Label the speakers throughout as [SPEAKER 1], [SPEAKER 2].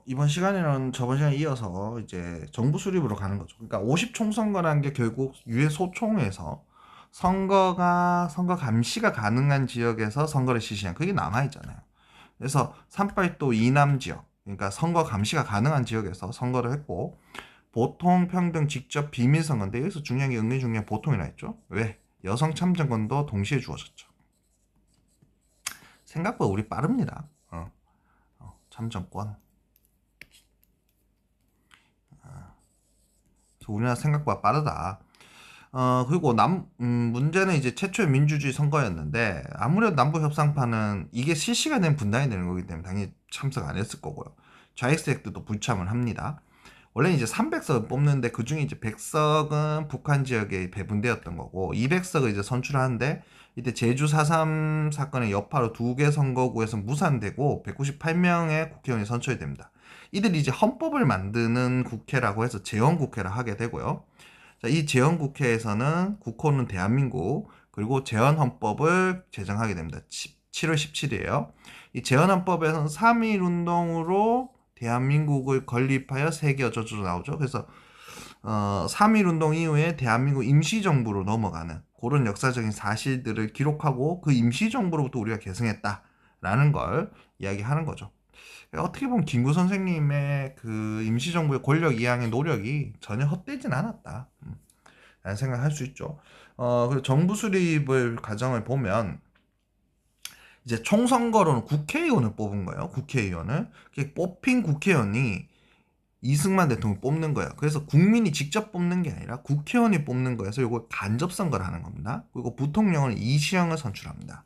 [SPEAKER 1] 이번 시간에는 저번 시간에 이어서 이제 정부 수립으로 가는 거죠. 그러니까 50 총선거라는 게 결국 유엔 소총에서 선거 감시가 가능한 지역에서 선거를 실시한 그게 남아 있잖아요. 그래서 38도 이남 지역, 그러니까 선거 감시가 가능한 지역에서 선거를 했고 보통 평등 직접 비밀 선거인데 여기서 중요한 게 은근히 중요한 보통이라 했죠. 왜? 여성 참정권도 동시에 주어졌죠. 생각보다 우리 빠릅니다. 참정권. 우리나라 생각보다 빠르다. 그리고 문제는 이제 최초의 민주주의 선거였는데, 아무래도 남북협상파는 이게 실시간 분당이 되는 거기 때문에 당연히 참석 안 했을 거고요. 좌익 세력들도 불참을 합니다. 원래 이제 300석을 뽑는데 그 중에 이제 100석은 북한 지역에 배분되었던 거고, 200석을 이제 선출하는데, 이때 제주 4.3 사건의 여파로 두 개 선거구에서 무산되고 198명의 국회의원이 선출이 됩니다. 이들이 이제 헌법을 만드는 국회라고 해서 재헌국회를 하게 되고요. 자, 이 재헌국회에서는 국호는 대한민국 그리고 재헌헌법을 제정하게 됩니다. 7월 17일이에요. 이 재헌헌법에서는 3.1 운동으로 대한민국을 건립하여 세계 어쩌고저쩌고 나오죠. 그래서 3.1 운동 이후에 대한민국 임시정부로 넘어가는 그런 역사적인 사실들을 기록하고 그 임시정부로부터 우리가 계승했다라는 걸 이야기하는 거죠. 어떻게 보면 김구 선생님의 그 임시정부의 권력 이양의 노력이 전혀 헛되진 않았다. 라는 생각할 수 있죠. 그리고 정부 수립을 과정을 보면 이제 총선거로는 국회의원을 뽑은 거예요. 국회의원을. 뽑힌 국회의원이 이승만 대통령을 뽑는 거예요. 그래서 국민이 직접 뽑는 게 아니라 국회의원이 뽑는 거여서 이걸 간접선거를 하는 겁니다. 그리고 부통령은 이시영을 선출합니다.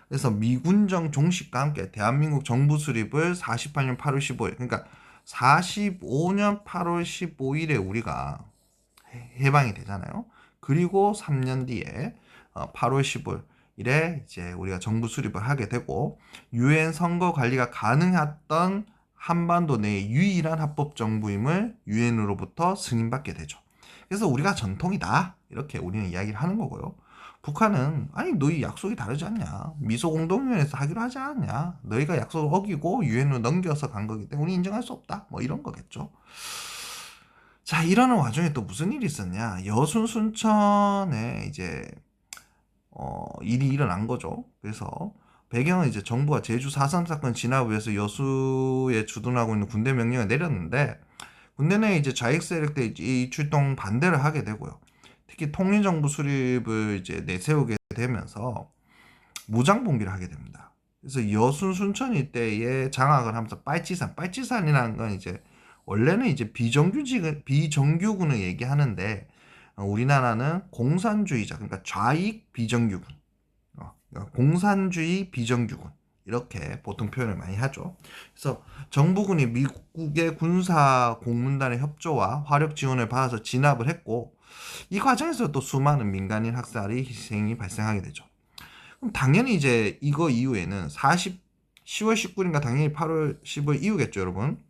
[SPEAKER 1] 그래서 미군정 종식과 함께 대한민국 정부 수립을 48년 8월 15일, 그러니까 45년 8월 15일에 우리가 해방이 되잖아요. 그리고 3년 뒤에 8월 15일에 이제 우리가 정부 수립을 하게 되고 유엔 선거 관리가 가능했던 한반도 내의 유일한 합법 정부임을 유엔으로부터 승인받게 되죠. 그래서 우리가 전통이다 이렇게 우리는 이야기를 하는 거고요. 북한은 아니 너희 약속이 다르지 않냐, 미소공동위원회에서 하기로 하지 않았냐, 너희가 약속을 어기고 유엔으로 넘겨서 간 거기 때문에 우리 인정할 수 없다 뭐 이런 거겠죠. 자, 이러는 와중에 또 무슨 일이 있었냐, 여순 순천에 이제 일이 일어난 거죠. 그래서 배경은 이제 정부가 제주 4.3 사건 진압을 위해서 여수에 주둔하고 있는 군대 명령을 내렸는데 군대 내 이제 좌익 세력들이 이 출동 반대를 하게 되고요. 특히 통일정부 수립을 이제 내세우게 되면서 무장 봉기를 하게 됩니다. 그래서 여순 순천 일대에 장악을 하면서 빨치산이라는 건 이제 원래는 이제 비정규군을 얘기하는데 우리나라는 공산주의자, 그러니까 좌익 비정규군, 그러니까 공산주의 비정규군 이렇게 보통 표현을 많이 하죠. 그래서 정부군이 미국의 군사 공문단의 협조와 화력 지원을 받아서 진압을 했고 이 과정에서 또 수많은 민간인 학살이 희생이 발생하게 되죠. 그럼 당연히 이제 이거 이후에는 10월 19일인가 당연히 8월 15일 이후겠죠, 여러분.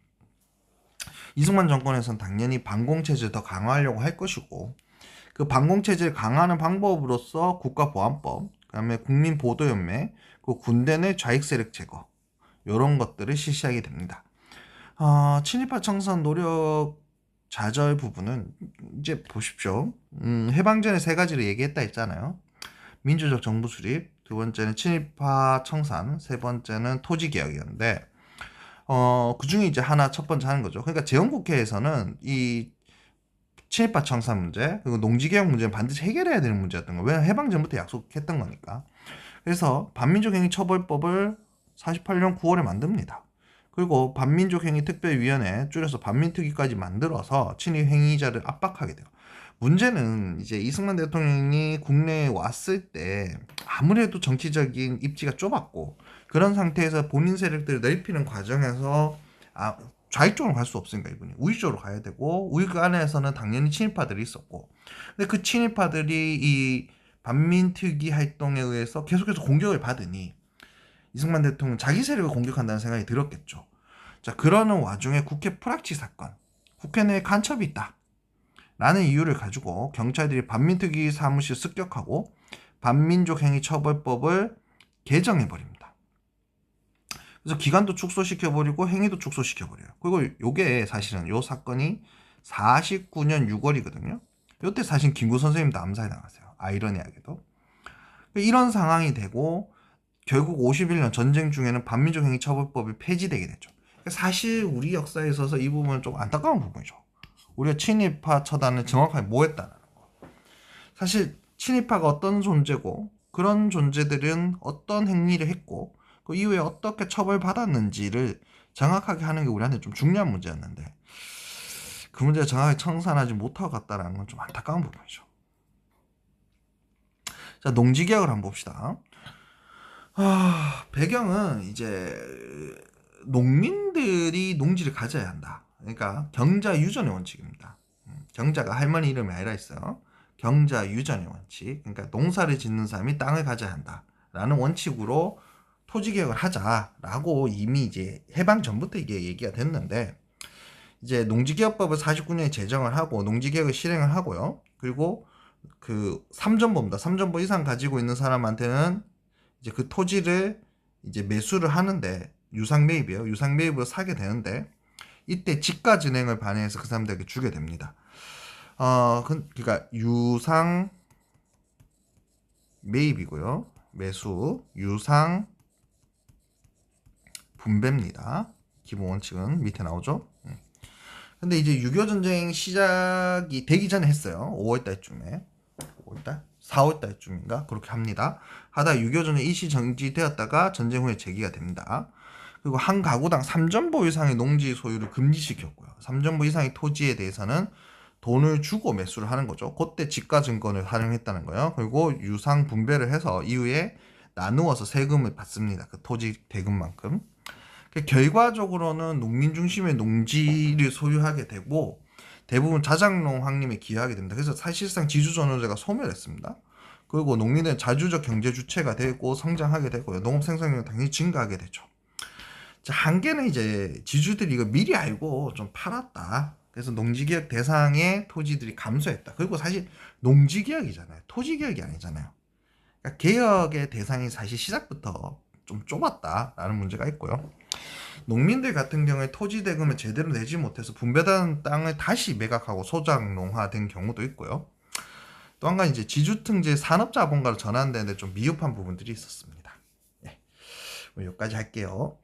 [SPEAKER 1] 이승만 정권에서는 당연히 반공체제를 더 강화하려고 할 것이고 그 반공체제를 강화하는 방법으로서 국가보안법, 그다음에 국민보도연맹, 그 군대 내 좌익세력 제거 이런 것들을 실시하게 됩니다. 친일파 청산 노력 좌절 부분은 이제 보십시오. 해방전에 세 가지를 얘기했다 했잖아요. 민주적 정부 수립, 두 번째는 친일파 청산, 세 번째는 토지개혁이었는데 그 중에 이제 첫 번째 하는 거죠. 그러니까 재헌국회에서는 이 친일파 청산 문제 그리고 농지개혁 문제는 반드시 해결해야 되는 문제였던 거예요. 왜냐하면 해방 전부터 약속했던 거니까. 그래서 반민족행위처벌법을 48년 9월에 만듭니다. 그리고 반민족행위특별위원회 줄여서 반민특위까지 만들어서 친일 행위자를 압박하게 돼요. 문제는 이제 이승만 대통령이 국내에 왔을 때 아무래도 정치적인 입지가 좁았고 그런 상태에서 본인 세력들을 넓히는 과정에서 좌익 쪽으로 갈 수 없으니까 이분이 우익 쪽으로 가야 되고 우익 안에서는 당연히 친일파들이 있었고 근데 그 친일파들이 이 반민특위 활동에 의해서 계속해서 공격을 받으니 이승만 대통령 자기 세력을 공격한다는 생각이 들었겠죠. 자, 그러는 와중에 국회 프락치 사건, 국회 내에 간첩이 있다 라는 이유를 가지고 경찰들이 반민특위 사무실 습격하고 반민족행위처벌법을 개정해버립니다. 그래서 기간도 축소시켜버리고 행위도 축소시켜버려요. 그리고 요게 사실은 요 사건이 49년 6월이거든요. 요때 사실 김구 선생님도 암살이 나갔어요. 아이러니하게도. 이런 상황이 되고 결국 51년 전쟁 중에는 반민족 행위 처벌법이 폐지되게 되죠. 사실 우리 역사에 있어서 이 부분은 좀 안타까운 부분이죠. 우리가 친일파 처단을 정확하게 뭐 했다는 거. 사실 친일파가 어떤 존재고 그런 존재들은 어떤 행위를 했고 그 이후에 어떻게 처벌받았는지를 정확하게 하는 게 우리한테 좀 중요한 문제였는데 그 문제를 정확하게 청산하지 못하고 갔다는 건 좀 안타까운 부분이죠. 자, 농지개혁을 한번 봅시다. 배경은 이제 농민들이 농지를 가져야 한다. 그러니까 경자 유전의 원칙입니다. 경자가 할머니 이름이 아니라 있어요. 경자 유전의 원칙. 그러니까 농사를 짓는 사람이 땅을 가져야 한다라는 원칙으로 토지 개혁을 하자라고 이미 이제 해방 전부터 이게 얘기가 됐는데 이제 농지개혁법을 49년에 제정을 하고 농지개혁을 실행을 하고요. 그리고 그 3전보입니다. 3전보 이상 가지고 있는 사람한테는 이제 그 토지를 이제 매수를 하는데 유상매입이에요. 유상매입으로 사게 되는데 이때 지가진행을 반영해서 그 사람들에게 주게 됩니다. 그러니까 유상 매입이고요. 매수, 유상 분배입니다. 기본 원칙은 밑에 나오죠. 근데 이제 6.25 전쟁 시작이 되기 전에 했어요. 5월달쯤에. 5월달? 4월달쯤인가? 그렇게 합니다. 하다 6.25 전쟁 일시 정지되었다가 전쟁 후에 재개가 됩니다. 그리고 한 가구당 3전보 이상의 농지 소유를 금지시켰고요. 3전보 이상의 토지에 대해서는 돈을 주고 매수를 하는 거죠. 그때 지가증권을 활용했다는 거예요. 그리고 유상 분배를 해서 이후에 나누어서 세금을 받습니다. 그 토지 대금만큼. 결과적으로는 농민 중심의 농지를 소유하게 되고 대부분 자작농 확립에 기여하게 됩니다. 그래서 사실상 지주전원제가 소멸했습니다. 그리고 농민은 자주적 경제 주체가 되고 성장하게 되고요. 농업 생산량은 당연히 증가하게 되죠. 자, 한계는 이제 지주들이 이거 미리 알고 좀 팔았다. 그래서 농지개혁 대상의 토지들이 감소했다. 그리고 사실 농지개혁이잖아요. 토지개혁이 아니잖아요. 그러니까 개혁의 대상이 사실 시작부터 좀 좁았다라는 문제가 있고요. 농민들 같은 경우에 토지 대금을 제대로 내지 못해서 분배된 땅을 다시 매각하고 소작농화된 경우도 있고요. 또 한 가지 이제 지주등재 산업자본가로 전환되는데 좀 미흡한 부분들이 있었습니다. 네. 여기까지 할게요.